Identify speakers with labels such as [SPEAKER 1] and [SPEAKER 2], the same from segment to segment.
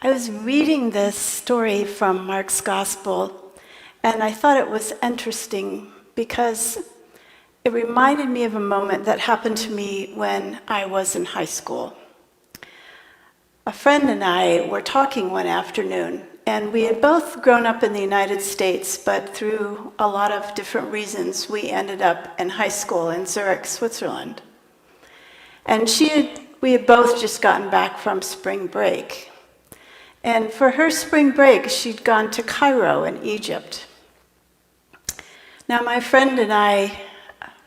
[SPEAKER 1] I was reading this story from Mark's Gospel, and I thought it was interesting because it reminded me of a moment that happened to me when I was in high school. A friend and I were talking one afternoon, and we had both grown up in the United States, but through a lot of different reasons, we ended up in high school in Zurich, Switzerland. And we had both just gotten back from spring break. And for her spring break, she'd gone to Cairo in Egypt. Now, my friend and I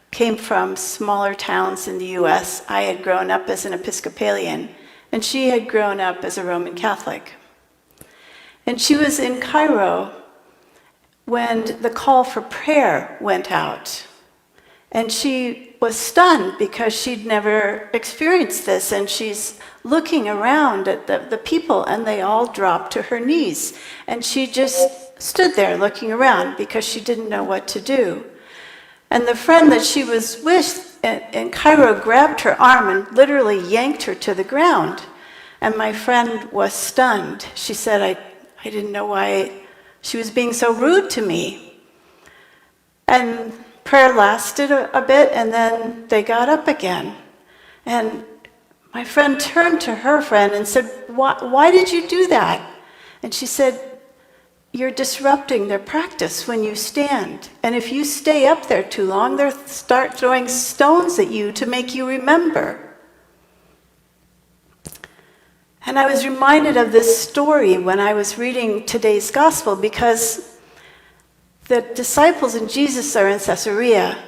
[SPEAKER 1] came from smaller towns in the US. I had grown up as an Episcopalian, and she had grown up as a Roman Catholic. And she was in Cairo when the call for prayer went out. And she was stunned because she'd never experienced this. And she's looking around at the people, and they all dropped to her knees. And she just stood there looking around because she didn't know what to do. And the friend that she was with in Cairo grabbed her arm and literally yanked her to the ground. And my friend was stunned. She said, I didn't know why she was being so rude to me. And prayer lasted a bit, and then they got up again. And my friend turned to her friend and said, why did you do that? And she said, you're disrupting their practice when you stand. And if you stay up there too long, they'll start throwing stones at you to make you remember. And I was reminded of this story when I was reading today's gospel, because the disciples and Jesus are in Caesarea.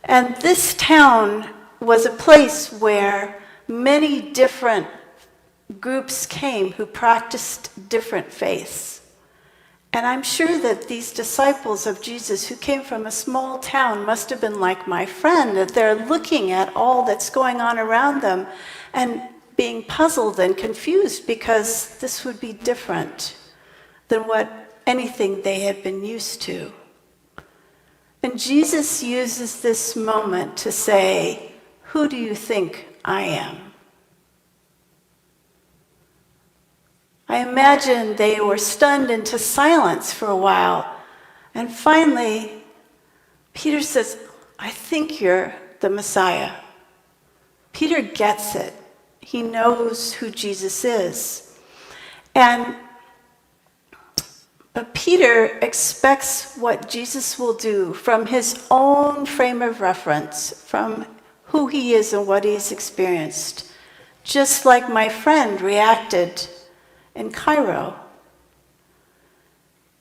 [SPEAKER 1] And this town was a place where many different groups came who practiced different faiths. And I'm sure that these disciples of Jesus who came from a small town must have been like my friend, that they're looking at all that's going on around them and being puzzled and confused because this would be different than anything they had been used to. And Jesus uses this moment to say, who do you think I am? I imagine they were stunned into silence for a while. And finally, Peter says, I think you're the Messiah. Peter gets it. He knows who Jesus is. But Peter expects what Jesus will do from his own frame of reference, from who he is and what he's experienced, just like my friend reacted in Cairo.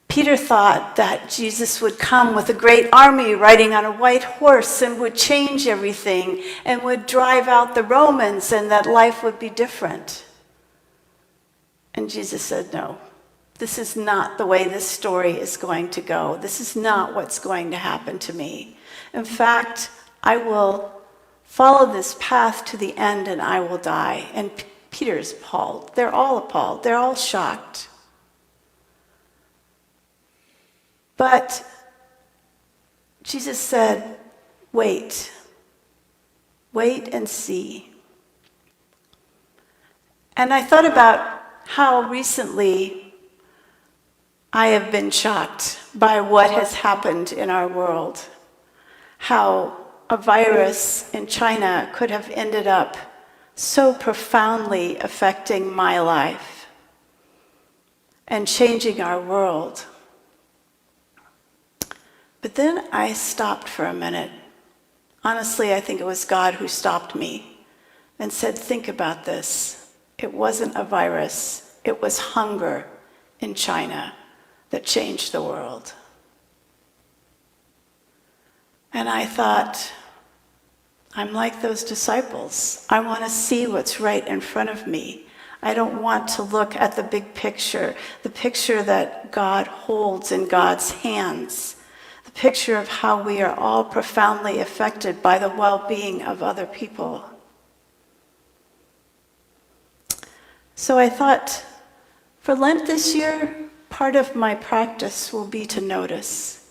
[SPEAKER 1] Peter thought that Jesus would come with a great army riding on a white horse and would change everything and would drive out the Romans and that life would be different. And Jesus said, no, this is not the way this story is going to go. This is not what's going to happen to me. In fact, I will follow this path to the end and I will die. And Peter's appalled. They're all appalled. They're all shocked. But Jesus said, wait and see. And I thought about how recently I have been shocked by what has happened in our world. How a virus in China could have ended up so profoundly affecting my life and changing our world. But then I stopped for a minute. Honestly, I think it was God who stopped me and said, think about this. It wasn't a virus. It was hunger in China that changed the world. And I thought, I'm like those disciples. I want to see what's right in front of me. I don't want to look at the big picture, the picture that God holds in God's hands, the picture of how we are all profoundly affected by the well-being of other people. So I thought, for Lent this year, part of my practice will be to notice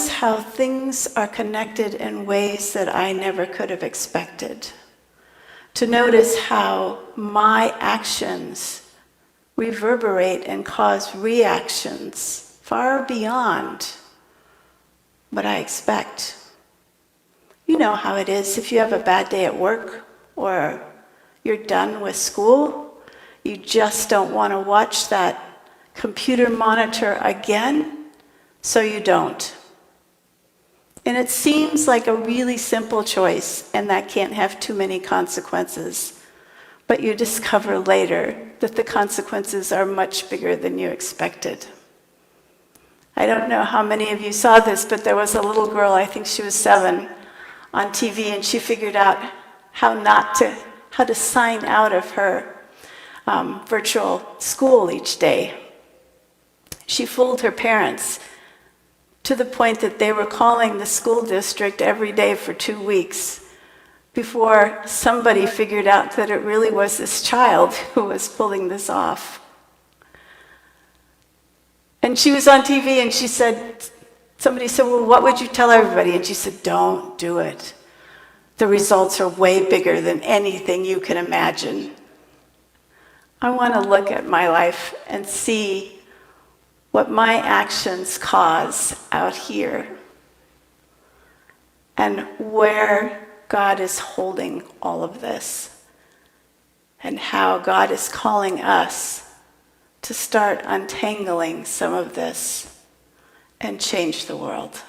[SPEAKER 1] how things are connected in ways that I never could have expected. To notice how my actions reverberate and cause reactions far beyond what I expect. You know how it is if you have a bad day at work or you're done with school, you just don't want to watch that computer monitor again, so you don't. And it seems like a really simple choice, and that can't have too many consequences. But you discover later that the consequences are much bigger than you expected. I don't know how many of you saw this, but there was a little girl, I think she was 7, on TV, and she figured out how to sign out of her virtual school each day. She fooled her parents to the point that they were calling the school district every day for 2 weeks before somebody figured out that it really was this child who was pulling this off. And she was on TV and somebody said, well, what would you tell everybody? And she said, don't do it. The results are way bigger than anything you can imagine. I want to look at my life and see what my actions cause out here and where God is holding all of this and how God is calling us to start untangling some of this and change the world.